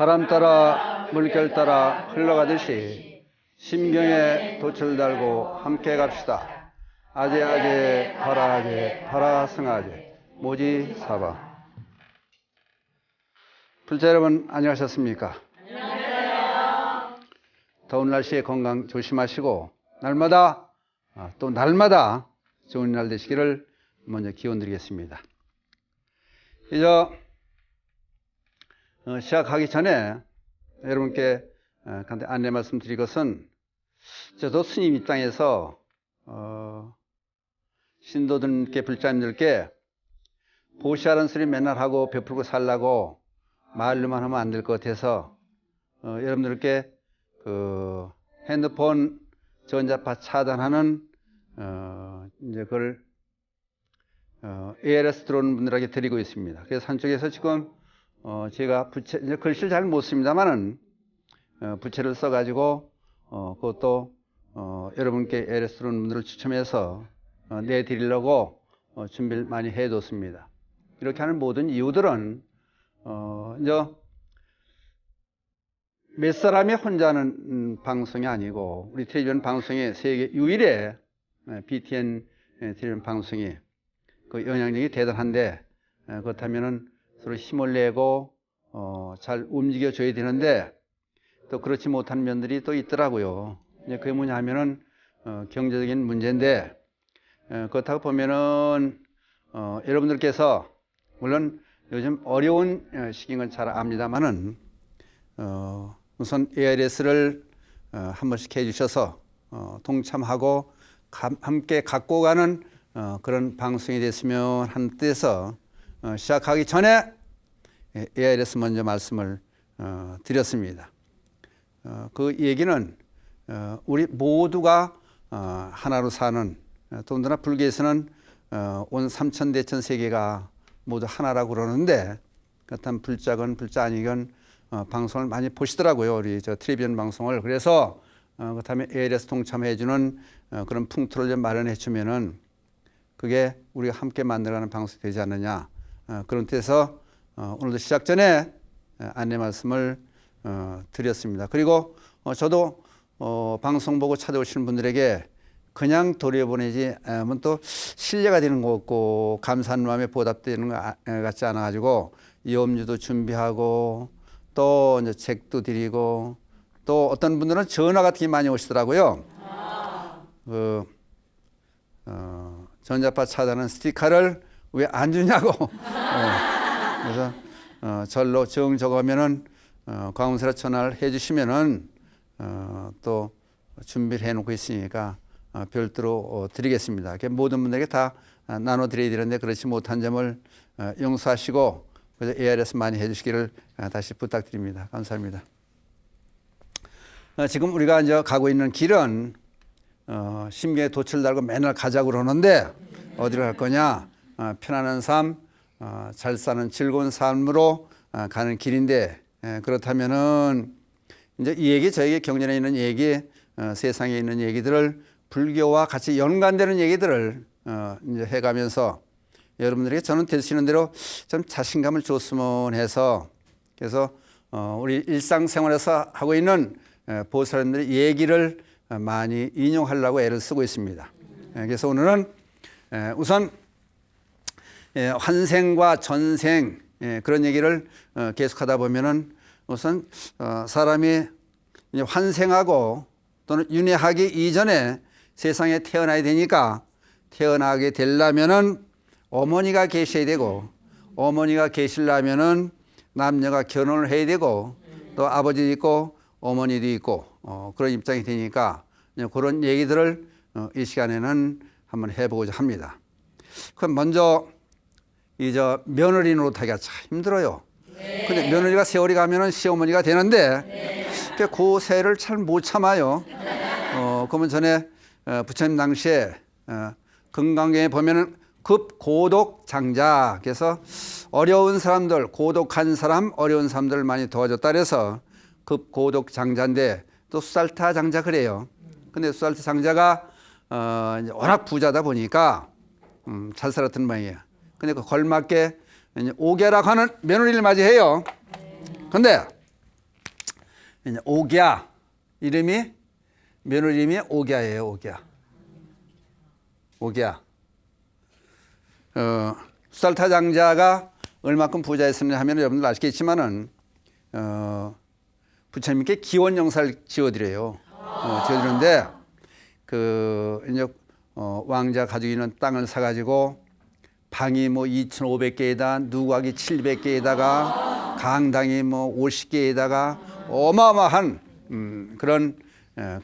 바람 따라 물결 따라 흘러가듯이 심경에 돛을 달고 함께 갑시다. 아재아재 바라아재 바라승아재 모지사바. 불자 여러분 안녕하셨습니까? 안녕하세요. 더운 날씨에 건강 조심하시고 날마다 좋은 날 되시기를 먼저 기원드리겠습니다. 이제 시작하기 전에 여러분께 간단히 안내 말씀드릴 것은, 저도 스님 입장에서 신도들께, 불자님들께 보시하는 소리 맨날 하고 베풀고 살라고 말로만 하면 안 될 것 같아서 여러분들께 핸드폰 전자파 차단하는 이제 그걸 ALS 들어오는 분들에게 드리고 있습니다. 그래서 한쪽에서 지금 제가 이제 글씨를 잘 못 씁니다만은 부채를 써가지고 그것도 여러분께 ALS 들어오는 분들을 추첨해서 내드리려고 준비를 많이 해뒀습니다. 이렇게 하는 모든 이유들은 이제 몇 사람이 혼자 하는 방송이 아니고, 우리 텔레비전 방송이 세계 유일의 BTN 텔레비전 방송이 그 영향력이 대단한데, 그렇다면은 서로 힘을 내고 잘 움직여줘야 되는데 또 그렇지 못한 면들이 또 있더라고요. 그게 뭐냐 하면은 경제적인 문제인데, 그렇다고 보면은 여러분들께서 물론 요즘 어려운 시기인 건 잘 압니다만은 우선 ARS를 한 번씩 해주셔서 동참하고 함께 갖고 가는 그런 방송이 됐으면 하는 뜻에서 시작하기 전에 ARS 먼저 말씀을 드렸습니다. 그 얘기는 우리 모두가 하나로 사는, 더군다나 불교에서는 온 삼천대천 세계가 모두 하나라고 그러는데, 그렇다면 불자건 불자 아니건 방송을 많이 보시더라고요. 우리 저 텔레비전 방송을. 그래서 그렇다면 ALS 동참해주는 그런 풍토를 좀 마련해 주면은 그게 우리가 함께 만들어가는 방송이 되지 않느냐, 그런 뜻에서 오늘도 시작 전에 안내 말씀을 드렸습니다. 그리고 저도 방송 보고 찾아오시는 분들에게 그냥 돌려보내지 하면 또 신뢰가 되는 것 같고 감사한 마음에 보답되는 것 같지 않아가지고 염주도 준비하고 또 이제 책도 드리고, 또 어떤 분들은 전화 같은 게 많이 오시더라고요. 전자파 차단하는 스티커를 왜 안 주냐고. 그래서 절로 정 적으면은 광운세라 전화를 해주시면은 또 준비를 해놓고 있으니까 별도로 드리겠습니다. 모든 분들에게 다 나눠드려야 되는데 그렇지 못한 점을 용서하시고 그래서 ARS 많이 해주시기를 다시 부탁드립니다. 감사합니다. 지금 우리가 이제 가고 있는 길은 심경에 돛을 달고 맨날 가자고 그러는데 어디로 갈 거냐? 편안한 삶, 잘 사는 즐거운 삶으로 가는 길인데, 그렇다면은 이제 이 얘기, 저에게 경전에 있는 얘기, 세상에 있는 얘기들을 불교와 같이 연관되는 얘기들을 이제 해가면서 여러분들에게 저는 될 수 있는 대로 좀 자신감을 줬으면 해서, 그래서 우리 일상생활에서 하고 있는 보살님들의 얘기를 많이 인용하려고 애를 쓰고 있습니다. 그래서 오늘은 우선 환생과 전생, 그런 얘기를 계속하다 보면은 우선 사람이 환생하고 또는 윤회하기 이전에 세상에 태어나야 되니까, 태어나게 되려면은 어머니가 계셔야 되고, 어머니가 계시려면은 남녀가 결혼을 해야 되고, 또 아버지도 있고 어머니도 있고 그런 입장이 되니까 그런 얘기들을 이 시간에는 한번 해보고자 합니다. 그럼 먼저 이제 며느리 노릇하기가 참 힘들어요. 근데 며느리가 세월이 가면은 시어머니가 되는데 그 세를 잘 못 참아요. 그러면 전에 부처님 당시에 금강경에 보면은 급고독 장자, 그래서 어려운 사람들, 고독한 사람, 어려운 사람들을 많이 도와줬다 그래서 급고독 장자인데, 또 수살타 장자 그래요. 근데 수살타 장자가 워낙 부자다 보니까 잘 살았던 모양이에요. 근데 그 걸맞게 오계라고 하는 며느리를 맞이해요. 근데 이제 오기야. 이름이, 며느리 이름이 오기야예요, 오기야. 오기야. 수살타 장자가 얼마큼 부자였느냐 하면 여러분들 아시겠지만은, 부처님께 기원영사를 지어드려요. 지어드리는데, 이제, 왕자 가지고 있는 땅을 사가지고, 방이 뭐 2,500개에다, 누각이 700개에다가, 강당이 뭐 50개에다가, 어마어마한, 그런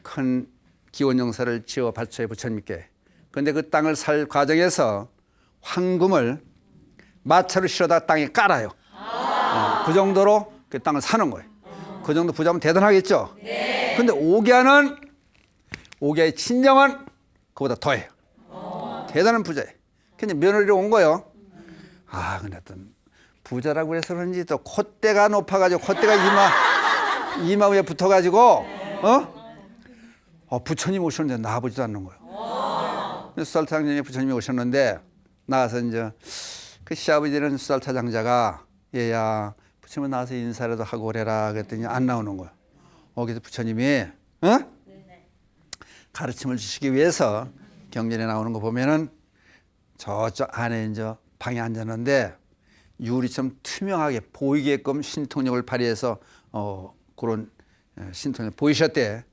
큰 기원영사를 지어 바쳐요, 부처님께. 그런데 그 땅을 살 과정에서 황금을 마차로 실어다 땅에 깔아요. 그 정도로 그 땅을 사는 거예요. 그 정도 부자면 대단하겠죠? 근데 오기야의 친정은 그보다 더해요. 대단한 부자예요. 근데 며느리로 온 거예요. 근데 어떤 부자라고 해서 그런지 또 콧대가 높아가지고 콧대가 이마 위에 붙어가지고, 부처님 오셨는데 나와보지도 않는 거예요. 수살타 장자에 부처님이 오셨는데, 나와서 이제 그 시아버지는 수살타 장자가, 얘야, 부처님은 나와서 인사라도 하고 그래라. 그랬더니 안 나오는 거예요. 그래서 부처님이, 가르침을 주시기 위해서 경전에 나오는 거 보면은 저쪽 안에 이제 방에 앉았는데, 유리처럼 투명하게 보이게끔 신통력을 발휘해서 그런 신통력 보이셨대.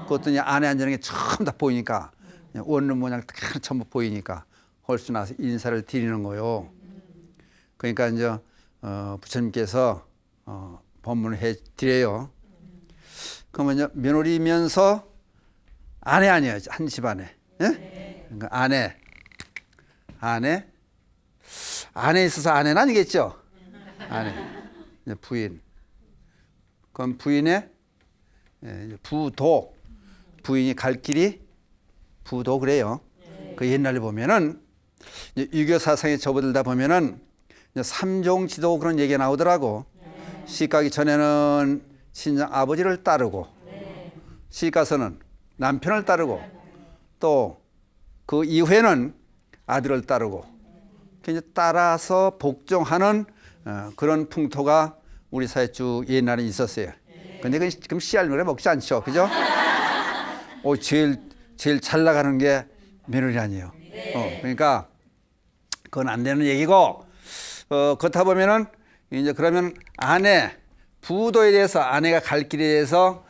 그것도 안에 앉는 게 처음 다 보이니까, 원룸 모양 다 전부 보이니까 홀수 나서 인사를 드리는 거요. 그러니까 이제 부처님께서 법문을 해 드려요. 그러면 이제 며느리면서 아내 아니에요, 한 집안에. 예? 그러니까 아내 있어서 아내는 아니겠죠. 아내, 이제 부인. 그럼 부인의 부도, 부인이 갈 길이 부도 그래요. 그 옛날에 보면은 유교 사상에 접어들다 보면은 삼종지도 그런 얘기가 나오더라고. 시집가기 전에는 친정 아버지를 따르고, 시집가서는 남편을 따르고, 또 그 이후에는 아들을 따르고, 이제 따라서 복종하는 그런 풍토가 우리 사회 쭉 옛날에 있었어요. 근데 그건 지금 씨알미를 먹지 않죠, 그죠? 제일 잘 나가는 게 며느리 아니에요. 그러니까 그건 안 되는 얘기고, 그렇다 보면은 이제 그러면 아내, 부도에 대해서, 아내가 갈 길에 대해서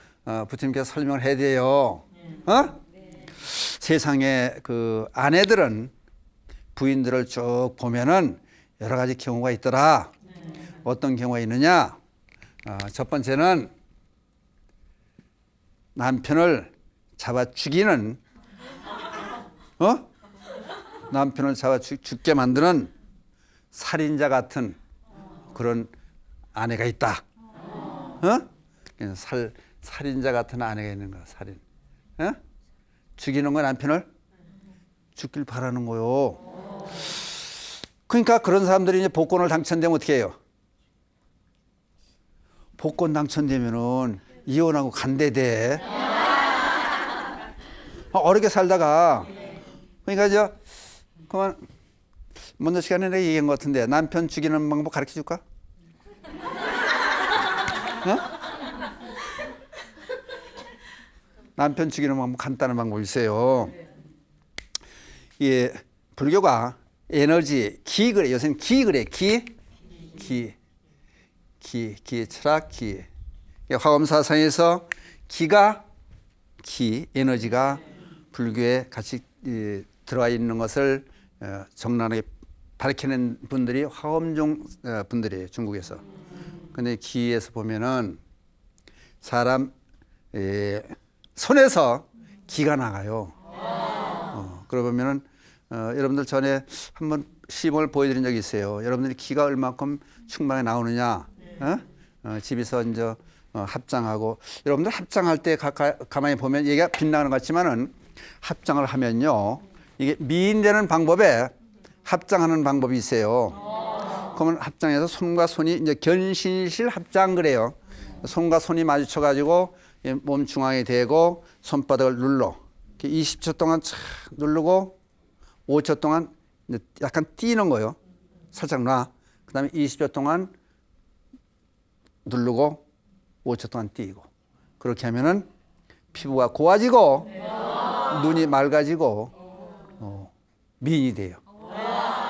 부처님께서 설명을 해야 돼요. 세상에 그 아내들은 부인들을 쭉 보면은 여러 가지 경우가 있더라. 어떤 경우가 있느냐? 첫 번째는 남편을 잡아 죽이는, 남편을 잡아 죽게 만드는 살인자 같은 그런 아내가 있다. 살인자 같은 아내가 있는 거야, 살인. 죽이는 거, 남편을 죽길 바라는 거요. 그러니까 그런 사람들이 이제 복권을 당첨되면 어떻게 해요? 복권 당첨되면은 이혼하고 간대대. 어렵게 살다가, 그러니까 이제 그만 먼저 시간에 내가 얘기한 것 같은데, 남편 죽이는 방법 가르쳐 줄까? 남편 죽이는 방법, 간단한 방법이 있어요. 예, 불교가 에너지, 기 그래. 요새는 기 그래. 기 철학, 기. 화엄사상에서 에너지가 불교에 같이 들어와 있는 것을 적나라하게 밝혀낸 분들이 화엄종 분들이에요, 중국에서. 근데 기에서 보면은 사람 손에서 기가 나가요. 그러면은 여러분들 전에 한번 시범을 보여드린 적이 있어요. 여러분들이 기가 얼마큼 충만하게 나오느냐. 집에서 이제 합장하고, 여러분들 합장할 때 가만히 보면 얘가 빛나는 것 같지만은, 합장을 하면요, 이게 미인되는 방법에 합장하는 방법이 있어요. 그러면 합장해서 손과 손이 이제 견신실 합장 그래요. 손과 손이 마주쳐 가지고 몸 중앙에 대고 손바닥을 눌러 20초 동안 착 누르고 5초 동안 이제 약간 뛰는 거예요. 살짝 놔. 그 다음에 20초 동안 누르고 5초 동안 뛰고. 그렇게 하면은 피부가 고와지고 눈이 맑아지고 미인이 돼요.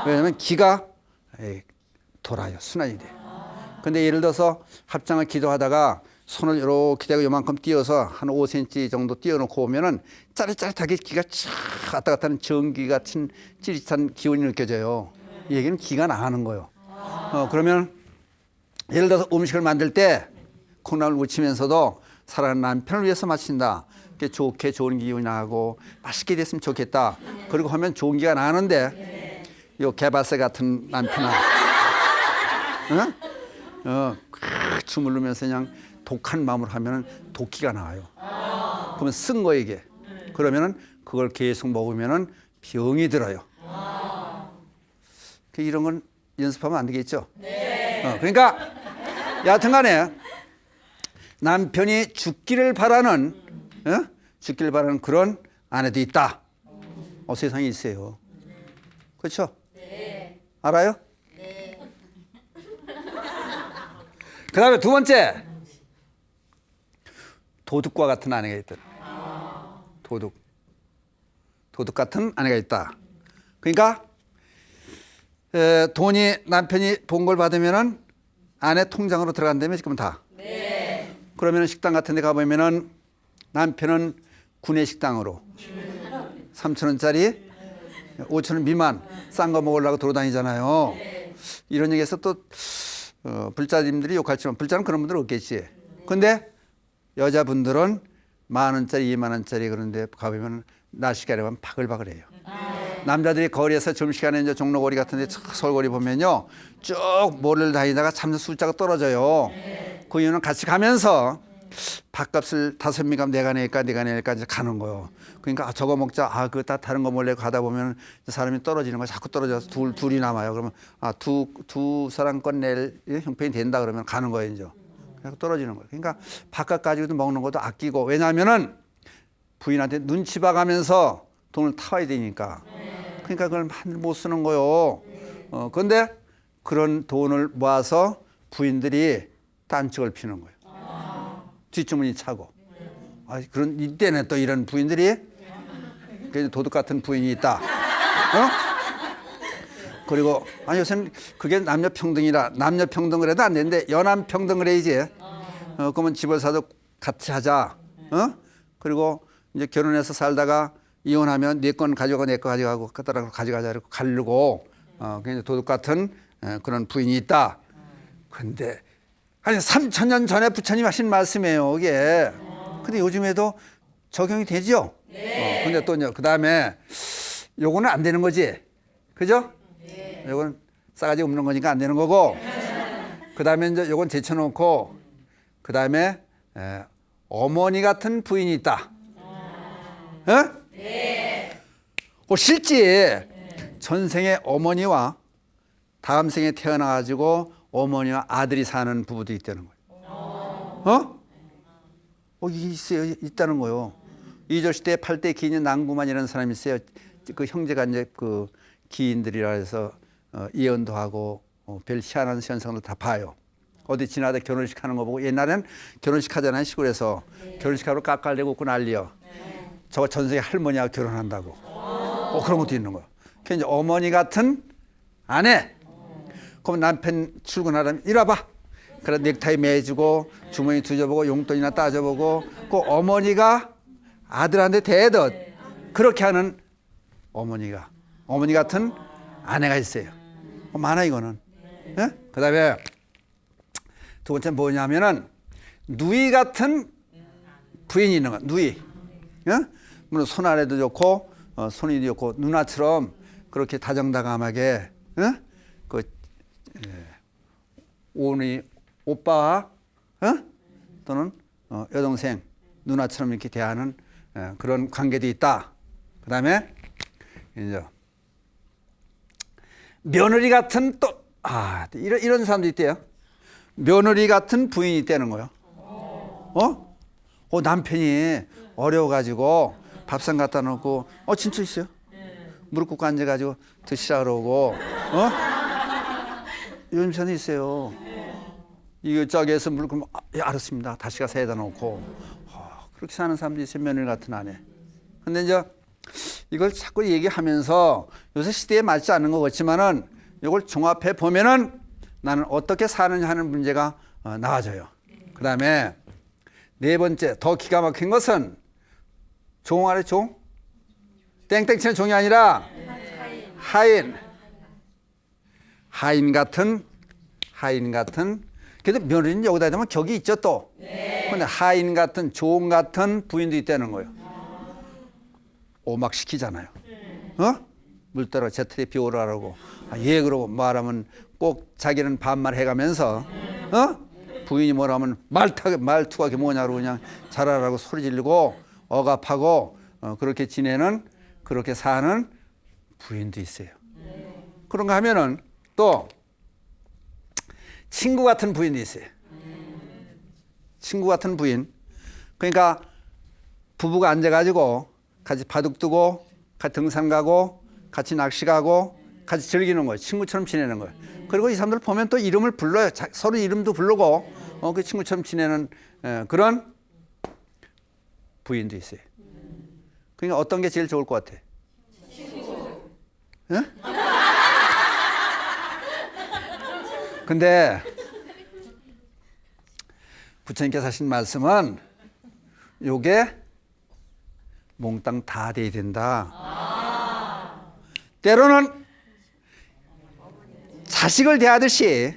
왜냐하면 기가 돌아요. 순환이 돼요. 근데 예를 들어서 합장을 기도하다가 손을 이렇게 대고 요만큼 띄어서 한 5cm 정도 띄어놓고 오면은 짜릿짜릿하게 기가 쫙 왔다 갔다 하는 전기 같은 찌릿한 기운이 느껴져요. 이 얘기는 기가 나가는 거예요. 그러면 예를 들어서 음식을 만들 때 콩나물 무치면서도 사랑하는 남편을 위해서 마친다. 좋게 좋은 기운이 나고 맛있게 됐으면 좋겠다. 그리고 하면 좋은 기가 나는데 요 개바세 같은 남편아 주물르면서 그냥 독한 마음으로 하면 독기가 나와요. 그러면 쓴 거 이게. 그러면은 그걸 계속 먹으면은 병이 들어요. 이런 건 연습하면 안 되겠죠? 그러니까 여하튼간에 남편이 죽기를 바라는 그런 아내도 있다. 세상에 있어요. 그렇죠? 네. 알아요? 네. 그 다음에 두 번째, 도둑과 같은 아내가 있다. 도둑 같은 아내가 있다. 그러니까 돈이 남편이 본 걸 받으면은 아내 통장으로 들어간다며 지금 다. 네. 그러면은 식당 같은 데 가보면은 남편은 구내식당으로 3,000원짜리 5,000원 미만 싼 거 먹으려고 돌아다니잖아요. 이런 얘기에서 또 불자님들이 욕할지만 불자는 그런 분들 없겠지. 근데 여자분들은 10,000원짜리 20,000원짜리 그런 데 가보면 낮 시간에 가면 바글바글해요. 남자들이 거리에서 점심시간에 이제 종로거리 같은 데 서울거리 보면요 쭉 모래를 다니다가 잠시 숫자가 떨어져요. 그 이유는 같이 가면서 밥값을 5명이면 내가 내니까 이제 가는 거예요. 그러니까 저거 먹자. 그거 다 다른 거 몰래 가다 보면 사람이 떨어지는 거야. 자꾸 떨어져서 둘이 남아요. 그러면 두 사람 건 낼 형편이 된다 그러면 가는 거예요. 이제. 그래서 떨어지는 거예요. 그러니까 밥값 가지고도 먹는 것도 아끼고 왜냐하면은 부인한테 눈치 봐가면서 돈을 타와야 되니까. 그러니까 그걸 못 쓰는 거예요. 그런데 그런 돈을 모아서 부인들이 딴측을 피는 거예요. 뒷주머니 차고. 그런 이때는 또 이런 부인들이 도둑 같은 부인이 있다. 그리고 요새는 그게 남녀 평등이라 남녀 평등을 해도 안 되는데 연한 평등을 해야지. 그러면 집을 사도 같이 하자. 그리고 이제 결혼해서 살다가 이혼하면 네 건 가져가 내 거 가져가고 갖다가 가져가자 이렇게 가르고 그냥 도둑 같은 그런 부인이 있다. 근데 3,000년 전에 부처님 하신 말씀이에요, 이게. 근데 요즘에도 적용이 되죠? 네. 근데 또 그 다음에 요거는 안 되는 거지. 그죠? 네. 요건 싸가지 없는 거니까 안 되는 거고. 그 다음에 이제 요건 제쳐놓고, 그 다음에 어머니 같은 부인이 있다. 네. 실제 전생의 어머니와 다음 생에 태어나가지고 어머니와 아들이 사는 부부도 있다는 거예요. 이게 있어요. 있다는 거예요. 이조시대 8대 기인 낭구만이라는 사람이 있어요. 그 형제가 이제 그 기인들이라 해서 예언도 하고 별 희한한 현상도 다 봐요. 어디 지나다 결혼식 하는 거 보고 옛날엔 결혼식 하잖아요. 시골에서. 결혼식 하러 깎아내고 웃고 난리요. 저거 전생에 할머니하고 결혼한다고. 그런 것도 있는 거예요. 그 이제 어머니 같은 아내. 그럼 남편 출근하려면 이리 와봐. 그래 넥타이 매주고 주머니 뒤져보고 용돈이나 따져보고 그 어머니가 아들한테 대듯 그렇게 하는 어머니 같은 아내가 있어요. 많아 이거는. 그 다음에 두 번째 뭐냐면은 누이 같은 부인이 있는 거야. 누이. 물론 손아래도 좋고 손이도 좋고 누나처럼 그렇게 다정다감하게 오니 오빠와 또는 여동생 누나처럼 이렇게 대하는 그런 관계도 있다. 그 다음에 이제 며느리 같은 또 이런 사람도 있대요. 며느리 같은 부인이 있다는 거예요. 남편이 어려워가지고 밥상 갖다 놓고 진짜 있어요. 무릎 꿇고 앉아가지고 드시라 그러고 요즘 저는 있어요. 이쪽에서 물 그러면 예, 알았습니다. 다시 가서 해다 놓고 그렇게 사는 사람들이 있어요. 며느리 같은 아내. 근데 이제 이걸 자꾸 얘기하면서 요새 시대에 맞지 않는 것 같지만은 이걸 종합해 보면은 나는 어떻게 사느냐 하는 문제가 나와져요. 그 다음에 네 번째 더 기가 막힌 것은 종 아래 종? 땡땡 치는 종이 아니라 하인 같은 그래도 며느리는 여기다 대면 격이 있죠 또. 근데 하인 같은 종 같은 부인도 있다는 거예요. 오막 시키잖아요. 물 따라 제트리 비오라라고. 예 그러고 말하면 꼭 자기는 반말 해가면서 부인이 뭐라면 말투가 그게 뭐냐고 그냥 잘하라고 소리 지르고 억압하고 그렇게 지내는 그렇게 사는 부인도 있어요. 그런가 하면은 또 친구 같은 부인도 있어요. 친구 같은 부인. 그러니까 부부가 앉아가지고 같이 바둑 두고 같이 등산 가고 같이 낚시 가고 같이 즐기는 거예요. 친구처럼 지내는 거예요. 그리고 이 사람들 보면 또 이름을 불러요. 서로 이름도 부르고 그 친구처럼 지내는 그런 부인도 있어요. 그러니까 어떤 게 제일 좋을 것 같아? 응? 근데 부처님께서 하신 말씀은 요게 몽땅 다 돼야 된다. 때로는 자식을 대하듯이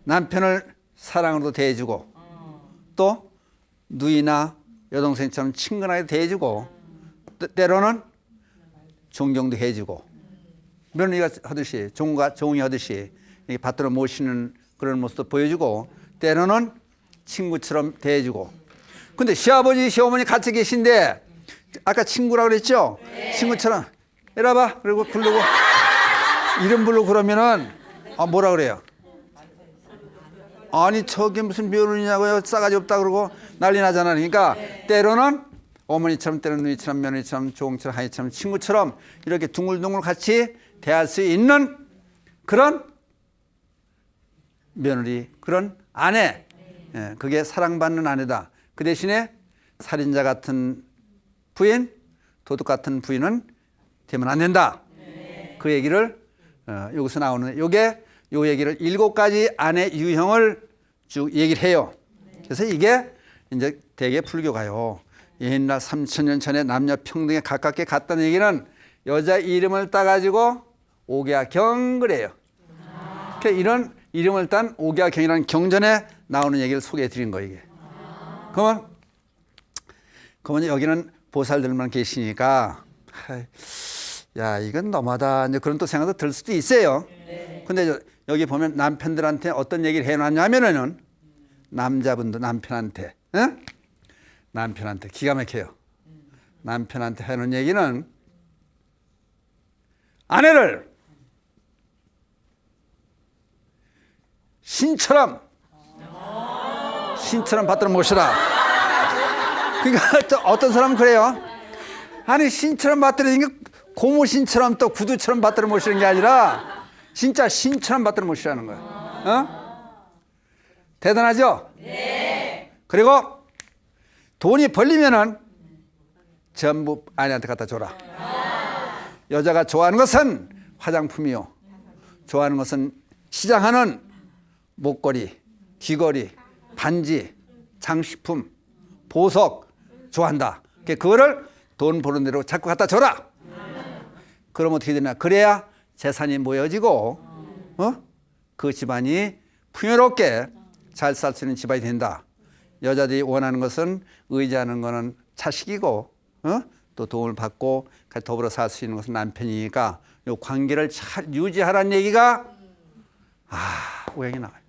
남편을 사랑으로 대해주고 또 누이나 여동생처럼 친근하게 대해주고 때로는 존경도 해주고 며느리가 하듯이 종이 하듯이 받들어 모시는 그런 모습도 보여주고 때로는 친구처럼 대해주고. 근데 시아버지 시어머니 같이 계신데 아까 친구라고 그랬죠? 친구처럼 이리 와봐 그리고 부르고 이름 부르고 그러면은 뭐라 그래요? 아니 저게 무슨 며느리냐고요? 싸가지 없다 그러고 난리 나잖아. 그러니까 때로는 어머니처럼 때로는 누이처럼 며느리처럼 종처럼 하이처럼 친구처럼 이렇게 둥글둥글 같이 대할 수 있는 그런 며느리, 그런 아내. 그게 사랑받는 아내다. 그 대신에 살인자 같은 부인, 도둑 같은 부인은 되면 안 된다. 그 얘기를 여기서 나오는 요게 요 얘기를 7가지 아내 유형을 쭉 얘기를 해요. 그래서 이게 이제 대개 불교가요. 옛날 3000년 전에 남녀 평등에 가깝게 갔다는 얘기는 여자 이름을 따가지고 옥야경 그래요. 그러니까 이런 이름을 딴 옥야경이라는 경전에 나오는 얘기를 소개해 드린 거예요, 이게. 그러면 여기는 보살들만 계시니까 야, 이건 너무하다. 이제 그런 또 생각도 들 수도 있어요. 근데 여기 보면 남편들한테 어떤 얘기를 해놨냐면은 남자분도 남편한테 기가 막혀요. 남편한테 하는 얘기는 아내를 신처럼 받들어 모시라. 그러니까 어떤 사람은 그래요. 아니 신처럼 받들어진 게 고무신처럼 또 구두처럼 받들어 모시는 게 아니라 진짜 신처럼 받들어 모시라는 거야. 대단하죠? 네. 그리고 돈이 벌리면은 전부 아내한테 갖다 줘라. 여자가 좋아하는 것은 화장품이요. 좋아하는 것은 시장하는 목걸이, 귀걸이, 반지, 장식품, 보석 좋아한다. 그거를 돈 버는 대로 자꾸 갖다 줘라. 그러면 어떻게 되냐? 그래야 재산이 모여지고 그 집안이 풍요롭게 잘 살 수 있는 집안이 된다. 여자들이 원하는 것은 의지하는 것은 자식이고 또 도움을 받고 같이 더불어 살 수 있는 것은 남편이니까 이 관계를 잘 유지하라는 얘기가 오행이 나와요.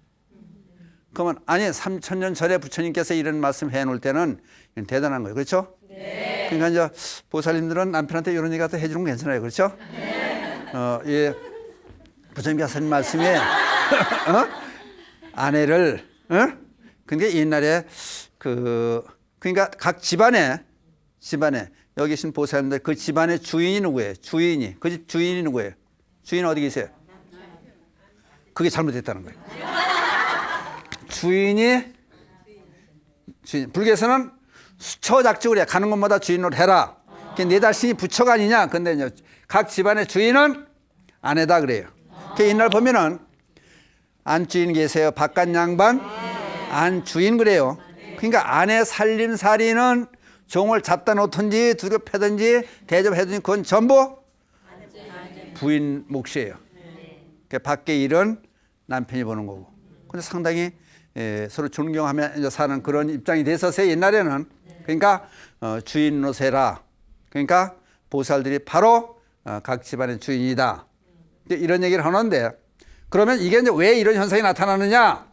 그러면 아니 3000년 전에 부처님께서 이런 말씀 해놓을 때는 대단한 거예요. 그렇죠? 네. 그러니까 이제 보살님들은 남편한테 이런 얘기 갖다 해주는 건 괜찮아요. 그렇죠? 네. 예, 부처님께서 하신 말씀에 아내를 그러니까 옛날에 그러니까 각 집안에 여기 계신 보살님들 그 집안의 주인이 누구예요? 주인이 그 집 주인이 누구예요? 주인 어디 계세요? 그게 잘못됐다는 거예요. 주인이 불교에서는 수처작직을 해. 가는 곳마다 주인으로 해라. 내 자신이 부처가 아니냐. 근데 이제 각 집안의 주인은 아내다 그래요. 옛날 보면은 안주인 계세요. 바깥 양반 안주인 그래요. 그러니까 아내 살림살이는 종을 잡다 놓든지 두루 패든지 대접해든지 그건 전부 부인 몫이에요. 그러니까 밖의 일은 남편이 보는 거고. 근데 상당히 서로 존경하며 사는 그런 입장이 됐었어요. 옛날에는. 그러니까 주인 노세라. 그러니까 보살들이 바로 각 집안의 주인이다. 이런 얘기를 하는데 그러면 이게 이제 왜 이런 현상이 나타나느냐?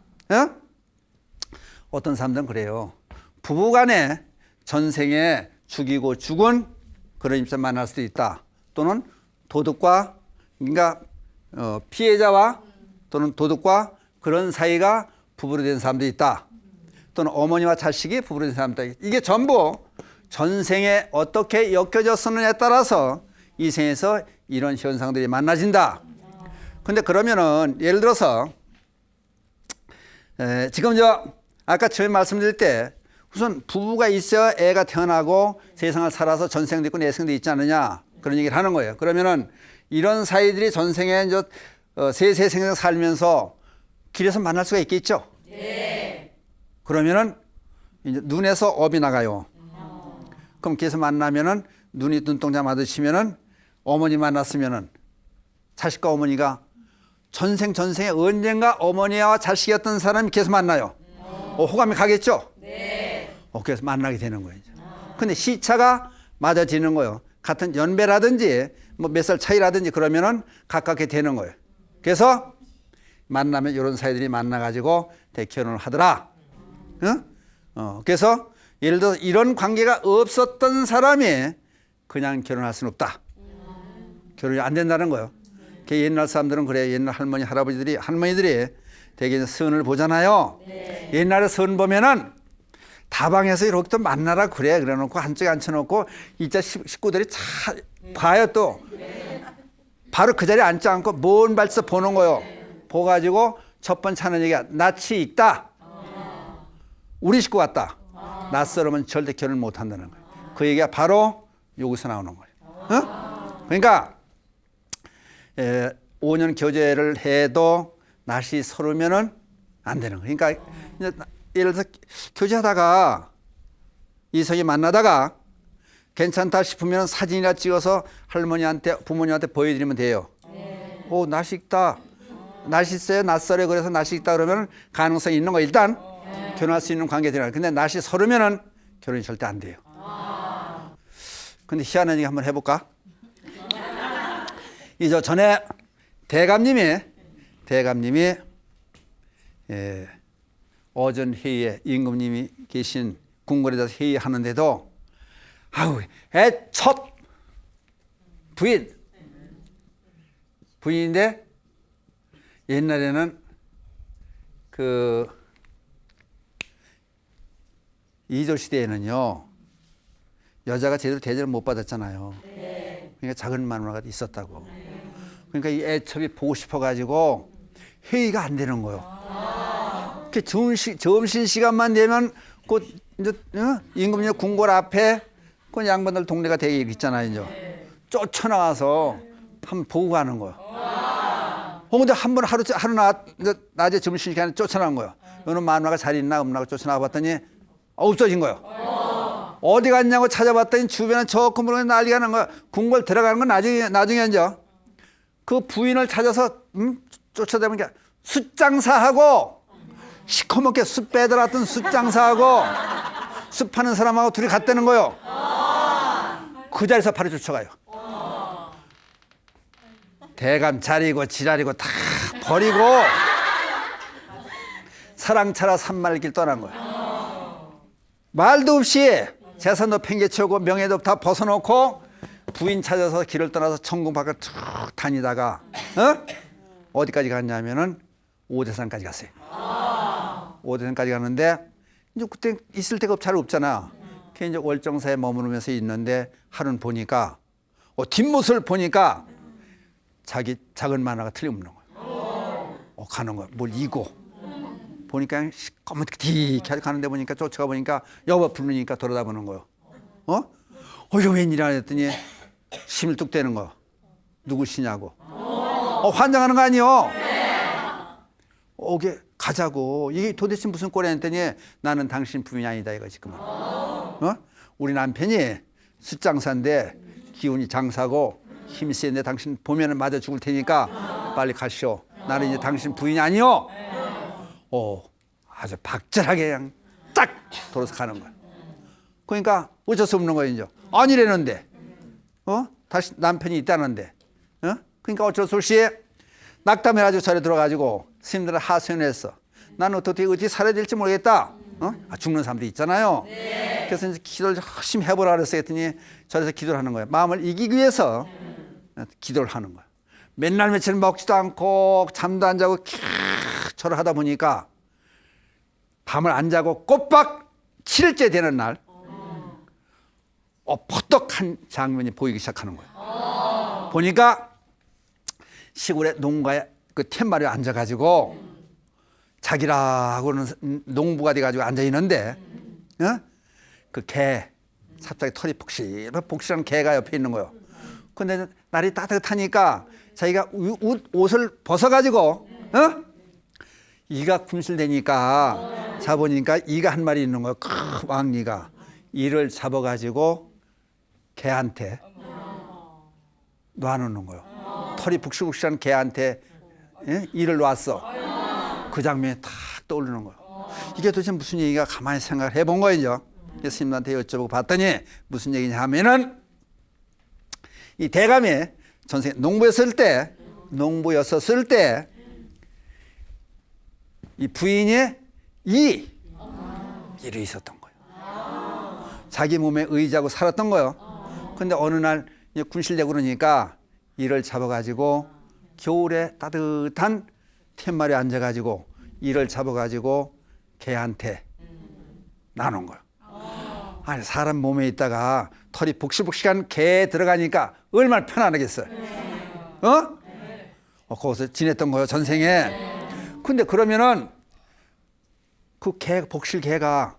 어떤 사람들은 그래요. 부부간에 전생에 죽이고 죽은 그런 입장 만날 수도 있다. 또는 도둑과 그러니까 피해자와 또는 도둑과 그런 사이가 부부로 된 사람도 있다. 또는 어머니와 자식이 부부로 된 사람도 있다. 이게 전부 전생에 어떻게 엮여졌느냐에 따라서 이 생에서 이런 현상들이 만나진다. 근데 그러면은 예를 들어서 지금 아까 처음에 말씀드릴 때 우선 부부가 있어야 애가 태어나고 세상을 살아서 전생도 있고 내생도 있지 않느냐 그런 얘기를 하는 거예요. 그러면은 이런 사이들이 전생에 이제 세세 생생 살면서 길에서 만날 수가 있겠죠. 네. 그러면은 이제 눈에서 업이 나가요. 그럼 길에서 만나면은 눈이 눈동자 마주치면은 어머니 만났으면은 자식과 어머니가 전생에 언젠가 어머니와 자식이었던 사람이 계속 만나요. 호감이 가겠죠? 네. 그래서 만나게 되는 거예요. 근데 시차가 맞아지는 거예요. 같은 연배라든지 뭐 몇 살 차이라든지 그러면은 가깝게 되는 거예요. 그래서 만나면 이런 사이들이 만나가지고 결혼을 하더라. 그래서 예를 들어서 이런 관계가 없었던 사람이 그냥 결혼할 수는 없다. 결혼이 안 된다는 거예요. 옛날 사람들은 그래. 옛날 할머니들이 되게 선을 보잖아요. 네. 옛날에 선 보면은 다방에서 이렇게 또 만나라 그래. 그래 놓고 한쪽에 앉혀놓고 이자 식구들이 잘 봐요 또. 바로 그 자리에 앉지 않고 먼 발서 보는 거예요. 보가지고 첫 번째 하는 얘기가 낯이 익다. 우리 식구 같다. 낯설으면 절대 결혼 못 한다는 거예요. 그 얘기가 바로 여기서 나오는 거예요. 그러니까 5년 교제를 해도 낯이 서르면은 안 되는 거예요. 그러니까 예를 들어서 교제하다가 이성이 만나다가 괜찮다 싶으면 사진이나 찍어서 할머니한테 부모님한테 보여드리면 돼요. 오, 낯이 익다. 낯이 있어요. 낯설어. 그래서 낯이 있다 그러면 가능성이 있는 거 일단 결혼할 수 있는 관계가 되는 거예요. 근데 낯이 서르면은 결혼이 절대 안 돼요. 근데 희한한 얘기 한번 해볼까? 이제 전에 대감님이 어전 회의에 임금님이 계신 궁궐에 대해서 회의하는데도 애 첫 부인인데 옛날에는 그 이조 시대에는요 여자가 제대로 대접을 못 받았잖아요. 그러니까 작은 마누라가 있었다고. 그러니까 이 애첩이 보고 싶어가지고 회의가 안 되는 거예요. 점심 시간만 되면 그 이제 임금님 궁궐 앞에 그 양반들 동네가 되게 있잖아요. 이제 쫓아나와서 한번 보고 가는 거예요. 근데 한 번 하루 낮에 점심 시간에 쫓아나온 거예요. 너는 마누라가 잘 있나 없나 쫓아나와 봤더니 없어진 거예요. 어디 갔냐고 찾아봤더니 주변에 저 건물에 난리가 난 거야. 궁궐 들어가는 건 나중에 이제 그 부인을 찾아서 쫓아다니는 게 숯장사하고 시커멓게 숯 빼들었던 숯장사하고 숯 파는 사람하고 둘이 갔다는 거예요. 그 자리에서 바로 쫓아가요. 대감 자리고 지랄이고 다 버리고 사랑차라 산말길 떠난 거예요. 말도 없이 재산도 팽개치우고 명예도 다 벗어놓고 부인 찾아서 길을 떠나서 천궁 밖을 쭉 다니다가 어디까지 갔냐면은 오대산까지 갔어요. 오대산까지 갔는데 이제 그때 있을 데가 잘 없잖아. 그래서 이제 월정사에 머무르면서 있는데 하루는 보니까 뒷모습을 보니까 자기 작은 만화가 틀림없는 거예요. 가는 거야. 뭘 이고 보니까 시꺼멓게 가는데 보니까 쫓아가 보니까 여보 부르니까 돌아다보는 거요. 이거 웬일이야 했더니 힘을 뚝 대는 거. 누구시냐고. 환장하는 거 아니요? 오게 가자고. 이게 도대체 무슨 꼴이야 했더니 나는 당신 부인이 아니다 이거지 그만. 우리 남편이 숫장사인데 기운이 장사고 힘이 세는데 당신 보면은 맞아 죽을 테니까 빨리 가시오. 나는 이제 당신 부인이 아니요. 아주 박절하게 그냥 딱 돌아서 가는 거야. 그러니까 어쩔 수 없는 거예요 이제. 아니라는데 다시 남편이 있다는데 그러니까 어쩔 수 없이 낙담해 가지고 절에 들어가지고 스님들을 하소연했어. 나는 어떻게 살아야 될지 모르겠다. 죽는 사람도 있잖아요. 네. 그래서 이제 기도를 열심히 해보라 그랬어 했더니 절에서 기도를 하는 거예요. 마음을 이기기 위해서 기도를 하는 거예요. 맨날 며칠 먹지도 않고 잠도 안 자고 절을 하다 보니까 밤을 안 자고 꼬박 7일째 되는 날 퍼떡한 장면이 보이기 시작하는 거예요. 보니까 시골에 농가에 그 툇마루에 앉아가지고 자기라고는 농부가 돼가지고 앉아있는데 그 개 삽자기 털이 폭실한 개가 옆에 있는 거예요. 근데 날이 따뜻하니까 자기가 옷을 벗어가지고 이가 군실되니까 잡으니까 이가 한 마리 있는 거예요. 큰 왕이가. 이를 잡아가지고 개한테 놔놓는 거예요. 털이 북실북실한 개한테 이를 놨어. 그 장면이 탁 떠오르는 거예요. 이게 도대체 무슨 얘기가 가만히 생각을 해본 거예요. 스님한테 여쭤보고 봤더니 무슨 얘기냐 하면은 이 대감이 전생 농부였을 때 이 부인이 이를 있었던 거예요. 자기 몸에 의지하고 살았던 거예요. 근데 어느 날 군실되고 그러니까 이를 잡아가지고 겨울에 따뜻한 툇마루에 앉아가지고 이를 잡아가지고 개한테 나눈 거예요. 아니 사람 몸에 있다가 털이 복실복실한 개에 들어가니까 얼마나 편안하겠어요. 거기서 지냈던 거예요 전생에. 근데 그러면은 그 복실 개가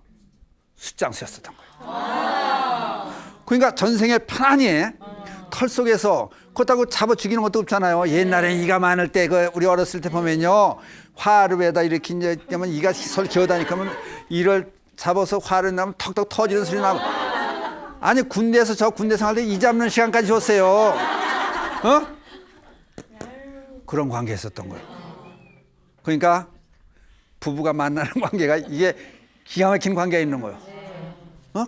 숫장수였었던 거예요. 그러니까 전생에 편안히 털 속에서 그렇다고 잡아 죽이는 것도 없잖아요. 옛날에 이가 많을 때 우리 어렸을 때 보면요 화르에다 이렇게 이제 이가 설 기어다니까 이를 잡아서 화를 나면 턱턱 터지는 소리 나고. 아니 군대에서 저 군대 생활 때 이 잡는 시간까지 줬어요. 그런 관계였었던 거예요. 그러니까 부부가 만나는 관계가 이게 기가 막힌 관계가 있는 거예요.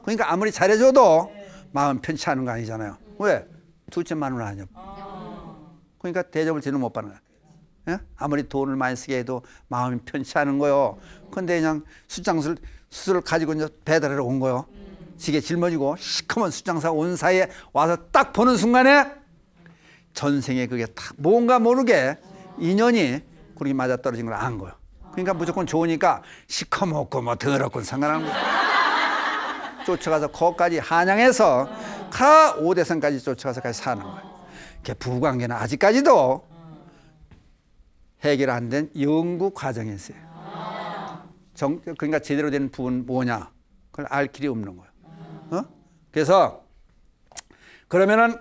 그러니까 아무리 잘해줘도 마음 편치 않은 거 아니잖아요. 왜? 둘째 마누라 아니야. 그러니까 대접을 제대로 못 받는 거야. 아무리 돈을 많이 쓰게 해도 마음이 편치 않은 거예요. 근데 그냥 숫을 가지고 이제 배달하러 온 거예요. 지게 짊어지고 시커먼 숫장사가 온 사이에 와서 딱 보는 순간에 전생에 그게 딱 뭔가 모르게 인연이 그렇게 맞아떨어진 걸 안 거예요. 그러니까 무조건 좋으니까 시커멓고 뭐 더럽고 상관없는 거예요. 쫓아가서 거기까지 한양에서 오대산까지 쫓아가서 같이 사는 거예요. 부부관계는 아직까지도 해결 안 된 연구 과정에 있어요. 그러니까 제대로 된 부부는 뭐냐? 그걸 알 길이 없는 거예요. 그래서 그러면은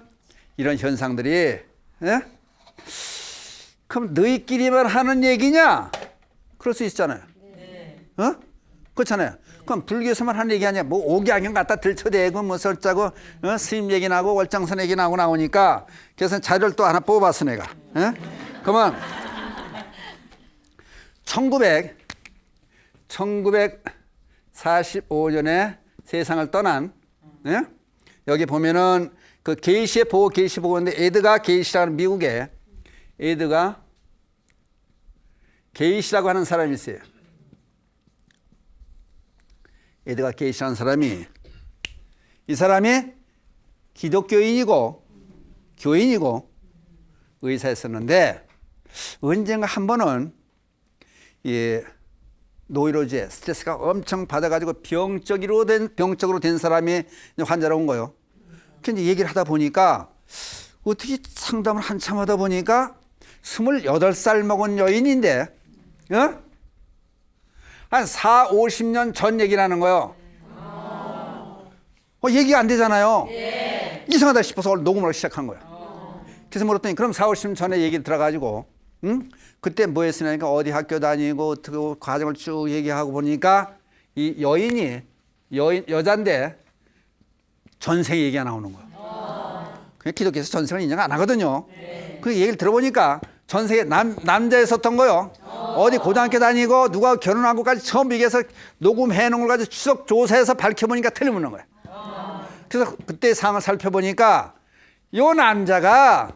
이런 현상들이 그럼 너희끼리만 하는 얘기냐? 그럴 수 있잖아요. 그렇잖아요. 그럼 불교에서만 하는 얘기 아니야. 뭐 옥양경 갖다 들쳐대고 뭐 설자고 스님 얘기 나고 월장선 얘기 나오니까 그래서 자료를 또 하나 뽑아봤어 내가. 그러면 1945년에 세상을 떠난 여기 보면은 그 게이시의 보고 게이시 보고인데 에드가 게이시라는 미국에 에드가 게이시라고 하는 사람이 있어요. 에드가 게이시라는 사람이 이 사람이 기독교인이고 교인이고 의사였었는데 언젠가 한 번은 노이로제 스트레스가 엄청 받아가지고 병적으로 된 사람이 환자로 온 거예요. 근데 얘기를 하다 보니까 어떻게 상담을 한참 하다 보니까 28살 먹은 여인인데 한 4, 50년 전 얘기라는 거예요. 얘기가 안 되잖아요. 이상하다 싶어서 오늘 녹음을 시작한 거예요. 그래서 물었더니 그럼 4, 50년 전에 얘기 들어가지고 그때 뭐 했으냐니까 어디 학교 다니고 어떻게 과정을 쭉 얘기하고 보니까 이 여잔데 전생 얘기가 나오는 거예요. 그냥 기독교에서 전생을 인정 안 하거든요. 그 얘기를 들어보니까 전생에 남자였었던 거예요. 어디 고등학교 다니고 누가 결혼하고까지 처음 얘기해서 녹음해 놓은 걸 가지고 추적 조사해서 밝혀보니까 틀림없는 거예요. 그래서 그때 상황을 살펴보니까 요 남자가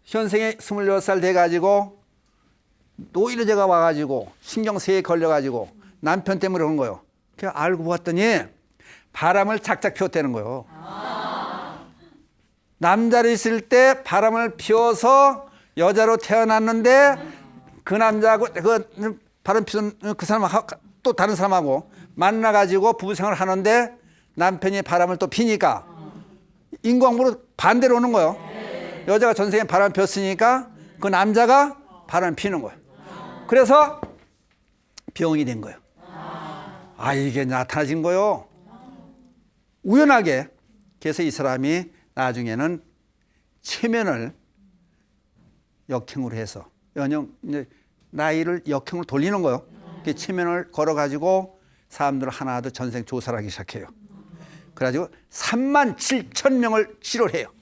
현생에 26살 돼가지고 노이로제가 와가지고 신경쇠에 걸려가지고 남편 때문에 그런 거예요. 그래서 알고 보았더니 바람을 작작 피웠다는 거예요. 남자로 있을 때 바람을 피워서 여자로 태어났는데 그 남자하고 그 바람 피운 그 사람하고 또 다른 사람하고 만나가지고 부부생활을 하는데 남편이 바람을 또 피니까 인과응보로 반대로 오는 거예요. 여자가 전생에 바람 피웠으니까 그 남자가 바람 피는 거예요. 그래서 병이 된 거예요. 이게 나타나진 거예요. 우연하게. 그래서 이 사람이 나중에는 체면을 역행으로 해서 나이를 역행으로 돌리는 거예요. 그 체면을 걸어가지고 사람들을 하나도 전생 조사를 하기 시작해요. 그래가지고 37,000명을 치료를 해요.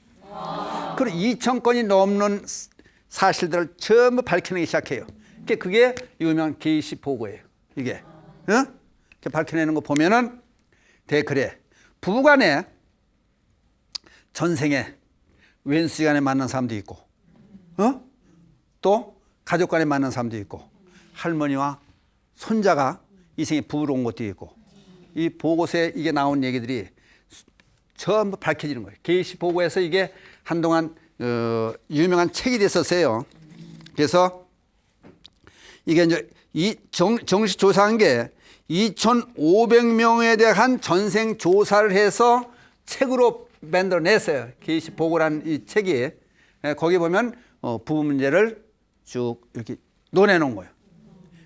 그리고 2,000건이 넘는 사실들을 전부 밝혀내기 시작해요. 그게 유명한 게이시 보고예요. 이게 밝혀내는 거 보면은 그래 부부간에 전생에 왼수간에 만난 사람도 있고, 또 가족간에 만난 사람도 있고, 할머니와 손자가 이 생에 부부로 온 것도 있고, 이 보고서에 이게 나온 얘기들이 전부 밝혀지는 거예요. 게이시 보고에서 이게 한동안 유명한 책이 됐었어요. 그래서 이게 이제 이 정식 조사한 게 2,500명에 대한 전생 조사를 해서 책으로 만들어냈어요. 게이시 보고라는 이 책이. 거기 보면 부부 문제를 쭉 이렇게 논해놓은 거예요.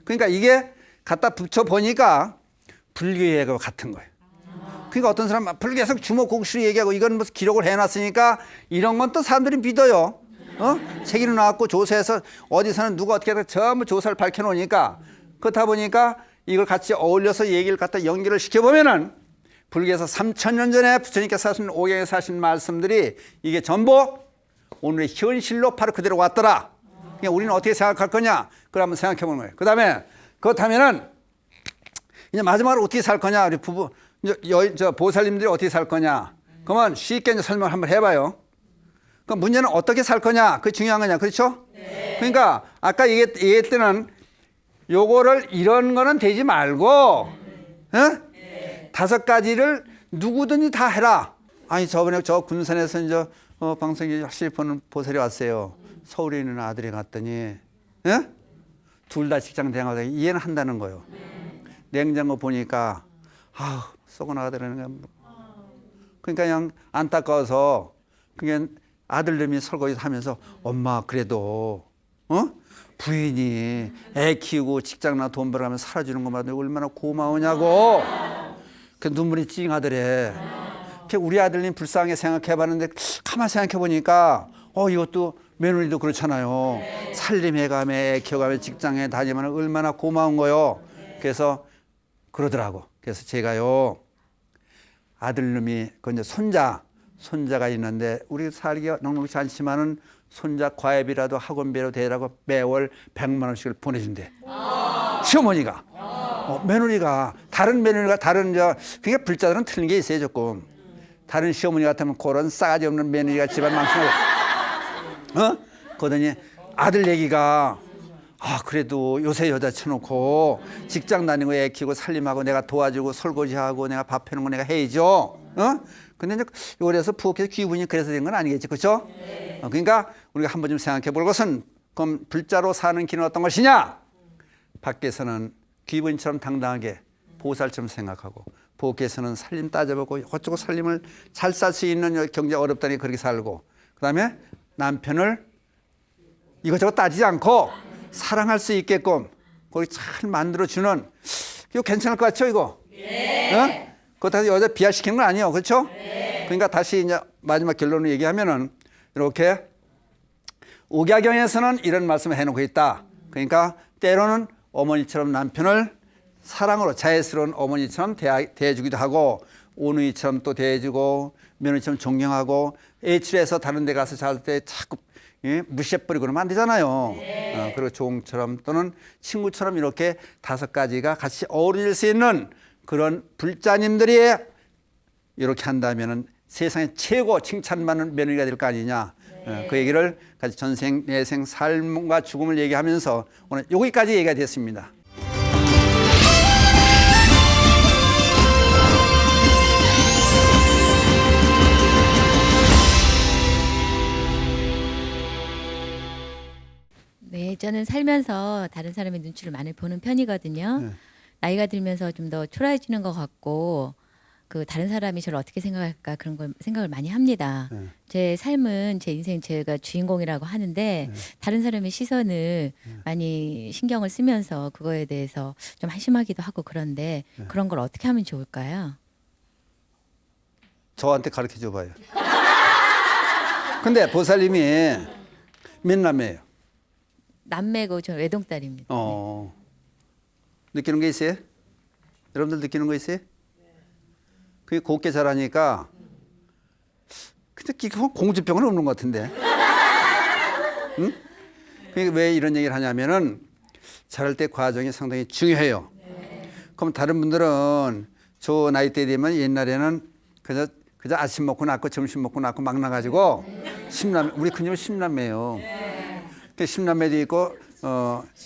그러니까 이게 갖다 붙여 보니까 불교예하고 같은 거예요. 그러니까 어떤 사람 불교에서 주먹국수로 얘기하고 이건 무슨 기록을 해놨으니까 이런 건 또 사람들이 믿어요. 책이 나왔고 조사해서 어디서는 누가 어떻게 해서 전부 조사를 밝혀놓으니까 그렇다 보니까 이걸 같이 어울려서 얘기를 갖다 연결을 시켜보면은 불교에서 3,000년 전에 부처님께서 하신 오경에서 하신 말씀들이 이게 전부 오늘의 현실로 바로 그대로 왔더라. 그러니까 우리는 어떻게 생각할 거냐? 그걸 한번 생각해 보는 거예요. 그 다음에 그렇다면은 이제 마지막으로 어떻게 살 거냐? 우리 부부, 저 보살님들이 어떻게 살 거냐? 그러면 쉽게 이제 설명을 한번 해봐요. 그 문제는 어떻게 살 거냐? 그게 중요한 거냐? 그렇죠? 네. 그러니까 아까 얘기할 때는 요거를 이런 거는 되지 말고, 네. 5가지를 누구든지 다 해라. 아니, 저번에 저 군산에서 이제 방송에 열심히 보는 보살이 왔어요. 서울에 있는 아들이 갔더니, 둘 다 직장 대행하다 이해는 한다는 거예요. 냉장고 보니까, 썩어나가더라는 거야. 그러니까 그냥 안타까워서, 그냥 아들놈이 설거지 하면서, 엄마, 그래도, 부인이 애 키우고 직장나 돈 벌어가면 살아주는 것만 얼마나 고마우냐고. 그 눈물이 찡하더래. 우리 아들님 불쌍하게 생각해봤는데 가만 생각해보니까 이것도 며느리도 그렇잖아요. 살림해가며 애 키워가며 직장에 다니면 얼마나 고마운 거요. 그래서 그러더라고. 그래서 제가요 아들놈이 그 이제 손자가 있는데 우리 살기가 넉넉지 않지만은 손자 과외비라도 학원비라도 되라고 매월 100만 원씩을 보내준대. 시어머니가. 며느리가 다른 그러니까 불자들은 틀린 게 있어요. 조금 다른 시어머니 같으면 그런 싸가지 없는 며느리가 집안 망치고 그러더니 아들 얘기가 그래도 요새 여자 쳐놓고 직장 다니고 애 키우고 살림하고 내가 도와주고 설거지하고 내가 밥 해놓은 거 내가 해야죠. 근데 이제 요래서 부엌에서 귀분이 그래서 된 건 아니겠지, 그렇죠? 그러니까 우리가 한번 좀 생각해 볼 것은 그럼 불자로 사는 길은 어떤 것이냐? 밖에서는 귀분처럼 당당하게 보살처럼 생각하고 부엌에서는 살림 따져보고 어쩌고 살림을 잘 살 수 있는 경제 어렵다니 그렇게 살고 그다음에 남편을 이것저것 따지지 않고 사랑할 수 있게끔 거기 잘 만들어주는, 이거 괜찮을 것 같죠, 이거? 네. 그렇다고 여자 비하시키는 건 아니에요. 그렇죠? 네. 그러니까 다시 이제 마지막 결론을 얘기하면은 이렇게 옥야경에서는 이런 말씀을 해놓고 있다. 그러니까 때로는 어머니처럼 남편을 사랑으로 자애스러운 어머니처럼 대해주기도 하고, 오누이처럼 또 대해주고, 며느리처럼 존경하고, 애출해서 다른 데 가서 잘 때 자꾸 무시해버리고 그러면 안 되잖아요. 네. 그리고 종처럼 또는 친구처럼 이렇게 5가지가 같이 어우러질 수 있는 그런 불자님들이 이렇게 한다면은 세상에 최고 칭찬받는 며느리가 될 거 아니냐. 네. 그 얘기를 같이 전생, 내생, 삶과 죽음을 얘기하면서 오늘 여기까지 얘기가 됐습니다. 네, 저는 살면서 다른 사람의 눈치를 많이 보는 편이거든요. 네. 나이가 들면서 좀 더 초라해지는 것 같고, 그 다른 사람이 저를 어떻게 생각할까 그런 걸 생각을 많이 합니다. 네. 제 삶은 제 인생 제가 주인공이라고 하는데 네. 다른 사람의 시선을 많이 신경을 쓰면서 그거에 대해서 좀 한심하기도 하고 그런데 그런 걸 어떻게 하면 좋을까요? 저한테 가르쳐 줘봐요. 근데 보살님이 몇 남매예요? 남매고 저 외동딸입니다. 느끼는 게 있어요? 여러분들 느끼는 거 있어요? 그게 곱게 자라니까 근데 공주병은 없는 것 같은데. 응? 그러니까 왜 이런 얘기를 하냐면은 자랄 때 과정이 상당히 중요해요. 그럼 다른 분들은 저 나이 때 되면 옛날에는 그저 아침 먹고 낳고 점심 먹고 낳고 막 나가지고 10남매, 우리 큰집은 10남매예요. 그 10남매도 있고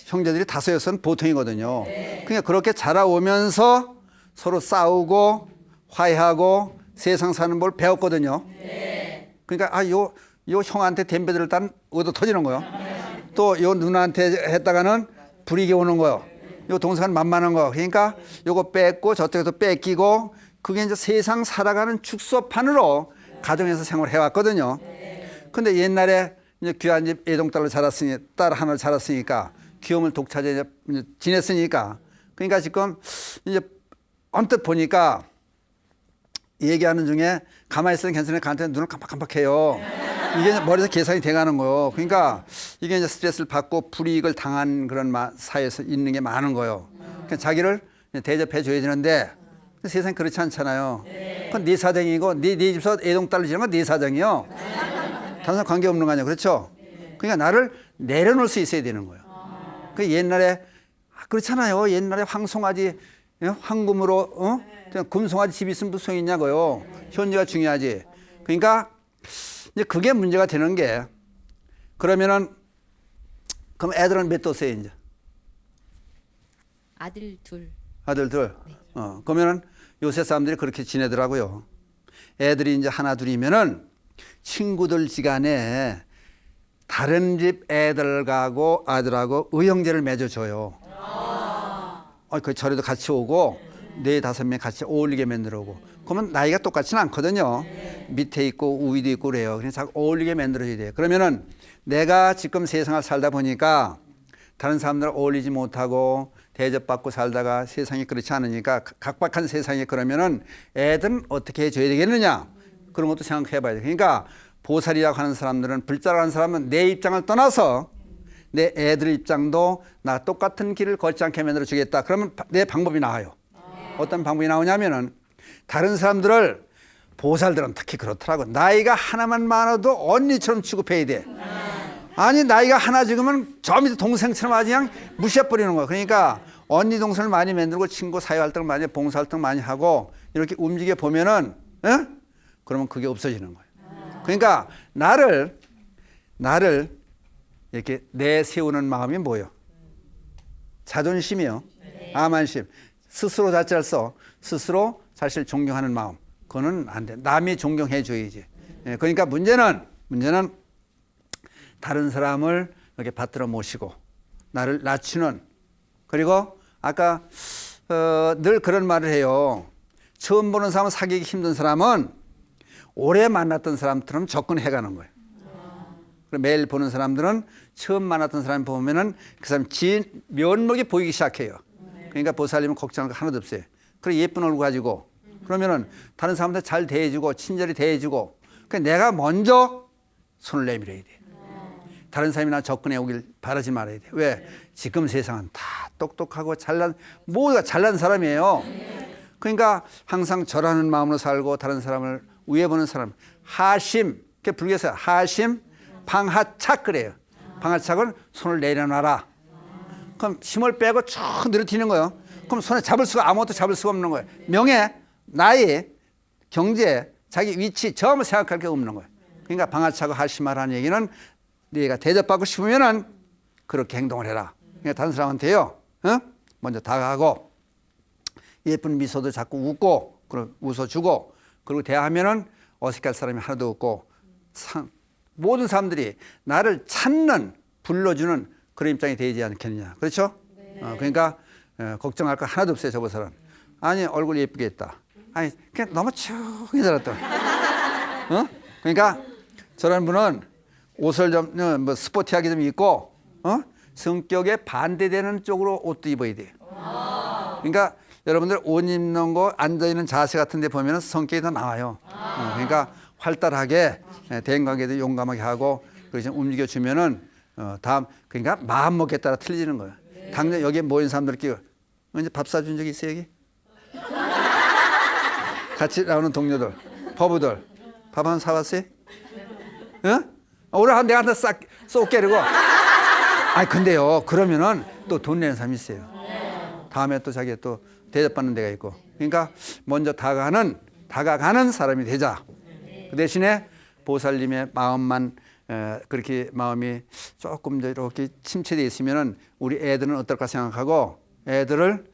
형제들이 5, 6은 보통이거든요. 그러니까 그렇게 자라오면서 서로 싸우고 화해하고 세상 사는 걸 배웠거든요. 그러니까 요 형한테 댐벼들 딴 얻어 터지는 거요. 또 요 누나한테 했다가는 불이익이 오는 거요. 요 동생은 만만한 거. 그러니까 요거 뺏고 저쪽에서 뺏기고 그게 이제 세상 살아가는 축소판으로 가정에서 생활해 왔거든요. 근데 옛날에 이제 귀한 집 애동딸로 자랐으니 딸 하나를 자랐으니까 귀염을 독차지해 지냈으니까 그러니까 지금 이제 언뜻 보니까 얘기하는 중에 가만히 있으면 괜찮은데 걔한테 눈을 깜빡깜빡해요. 이게 머리에서 계산이 돼가는 거예요. 그러니까 이게 이제 스트레스를 받고 불이익을 당한 그런 사회에서 있는 게 많은 거예요. 그러니까 자기를 대접해 줘야 되는데 세상이 그렇지 않잖아요. 그건 네 사정이고 네 집에서 애동딸로 지는 건 네 사정이요. 다른 사람 관계 없는 거 아니에요. 그렇죠? 그러니까 나를 내려놓을 수 있어야 되는 거예요. 그 옛날에 그렇잖아요. 옛날에 황송아지 황금으로 금송아지 집이 있으면 무슨 소용이 있냐고요. 현재가 중요하지. 그러니까 이제 그게 문제가 되는 게 그러면은 그럼 애들은 몇 도세요 이제? 아들 둘. 아들 둘. 네. 그러면은 요새 사람들이 그렇게 지내더라고요. 애들이 이제 하나 둘이면은 친구들 시간에 다른 집 애들하고 아들하고 의형제를 맺어줘요. 그 절에도 같이 오고 4, 5명 같이 어울리게 만들어 오고 그러면 나이가 똑같지는 않거든요. 밑에 있고 위도 있고 그래요. 그래서 자꾸 어울리게 만들어줘야 돼요. 그러면은 내가 지금 세상을 살다 보니까 다른 사람들 어울리지 못하고 대접받고 살다가 세상이 그렇지 않으니까 각박한 세상에 그러면은 애들은 어떻게 해줘야 되겠느냐 그런 것도 생각해 봐야 돼요. 그러니까 보살이라고 하는 사람들은 불자라고 하는 사람은 내 입장을 떠나서 내 애들 입장도 나 똑같은 길을 걷지 않게 만들어 주겠다. 그러면 내 방법이 나와요. 어떤 방법이 나오냐면은 다른 사람들을 보살들은 특히 그렇더라고. 나이가 하나만 많아도 언니처럼 취급해야 돼. 아니 나이가 하나 적으면 저 밑에 동생처럼 아주 그냥 무시해버리는 거야. 그러니까 언니 동생을 많이 만들고 친구 사회활동을 많이 봉사활동 많이 하고 이렇게 움직여 보면은 그러면 그게 없어지는 거예요. 그러니까 나를 이렇게 내세우는 마음이 뭐예요? 자존심이요. 아만심. 스스로 자체를 스스로 자신을 존경하는 마음. 그거는 안 돼. 남이 존경해 줘야지. 그러니까 문제는 다른 사람을 이렇게 받들어 모시고 나를 낮추는 그리고 아까 늘 그런 말을 해요. 처음 보는 사람은 사귀기 힘든 사람은 오래 만났던 사람처럼 접근해 가는 거예요. 그리고 매일 보는 사람들은 처음 만났던 사람 보면은 그 사람 면목이 보이기 시작해요. 그러니까 보살님은 걱정할 거 하나도 없어요. 그리고 예쁜 얼굴 가지고 그러면은 다른 사람들 잘 대해주고 친절히 대해주고 그러니까 내가 먼저 손을 내밀어야 돼. 다른 사람이 나 접근해 오길 바라지 말아야 돼. 왜? 지금 세상은 다 똑똑하고 모두가 잘난 사람이에요. 그러니까 항상 절하는 마음으로 살고 다른 사람을 위해 보는 사람. 하심, 그게 불교에서 하심, 방하착 그래요. 방하착은 손을 내려놔라. 그럼 힘을 빼고 쭉 늘어뜨리는 거예요. 그럼 손에 아무것도 잡을 수가 없는 거예요. 명예, 나이, 경제, 자기 위치 전부 생각할 게 없는 거예요. 그러니까 방하착을 하심하라는 얘기는 네가 대접받고 싶으면은 그렇게 행동을 해라. 그러니까 다른 사람한테요, 먼저 다가가고 예쁜 미소도 자꾸 웃고, 그리고 웃어주고, 그리고 대화하면은 어색할 사람이 하나도 없고, 모든 사람들이 나를 찾는, 불러주는 그런 입장이 되지 않겠느냐. 그렇죠? 네. 그러니까 걱정할 거 하나도 없어요, 저보서는. 아니, 얼굴 예쁘게 했다. 아니, 그냥 너무 조용히 살았다. 그러니까 저런 분은 옷을 좀 스포티하게 좀 입고, 성격에 반대되는 쪽으로 옷도 입어야 돼요. 그러니까 여러분들 옷 입는 거 앉아있는 자세 같은 데 보면 성격이 더 나와요. 그러니까 활달하게 대인 관계도 용감하게 하고 그렇게 움직여주면은 그러니까 마음먹기에 따라 틀려지는 거예요. 당장 여기에 모인 사람들끼리 이제 밥 사준 적 있어요, 여기? 같이 나오는 동료들, 부부들 밥 한 사왔어요? 오늘 내가 한테 싹 쏠게 이러고. 아니 근데요, 그러면은 또 돈 내는 사람이 있어요. 다음에 또 자기가 또 대접받는 데가 있고. 그러니까 먼저 다가가는 사람이 되자. 그 대신에 보살님의 마음만 그렇게 마음이 조금 더 이렇게 침체되어 있으면은 우리 애들은 어떨까 생각하고 애들을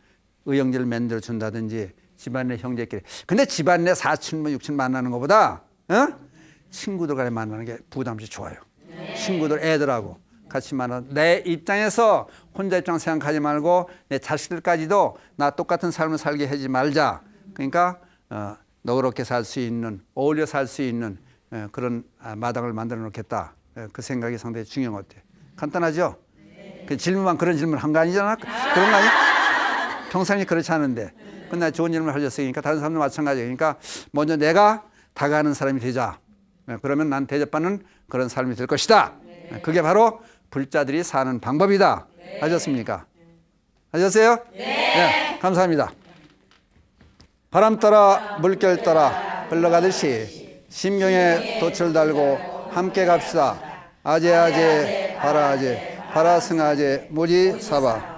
의형제를 만들어 준다든지 집안 내 형제끼리. 근데 집안 내 사촌 육촌 만나는 것보다 친구들 간에 만나는 게 부담없이 좋아요. 친구들 애들하고 같이 만나. 내 입장에서 혼자 입장 생각하지 말고 내 자식들까지도 나 똑같은 삶을 살게 하지 말자. 그러니까 너그럽게 살 수 있는, 어울려 살 수 있는 그런 마당을 만들어 놓겠다. 그 생각이 상당히 중요한 것 같아요. 간단하죠? 그 질문만 그런 질문 한 거 아니잖아? 그런 거 아니야? 평상시 그렇지 않은데. 근데 좋은 질문을 하셨으니까 다른 사람도 마찬가지예요. 그러니까 먼저 내가 다가가는 사람이 되자. 그러면 난 대접받는 그런 삶이 될 것이다. 그게 바로 불자들이 사는 방법이다. 하셨습니까? 하셨어요? 네. 감사합니다. 바람 따라 물결 따라 흘러가듯이 심경에 돛을 달고 함께 갑시다. 아제아제 바라아제 바라승아제 모지사바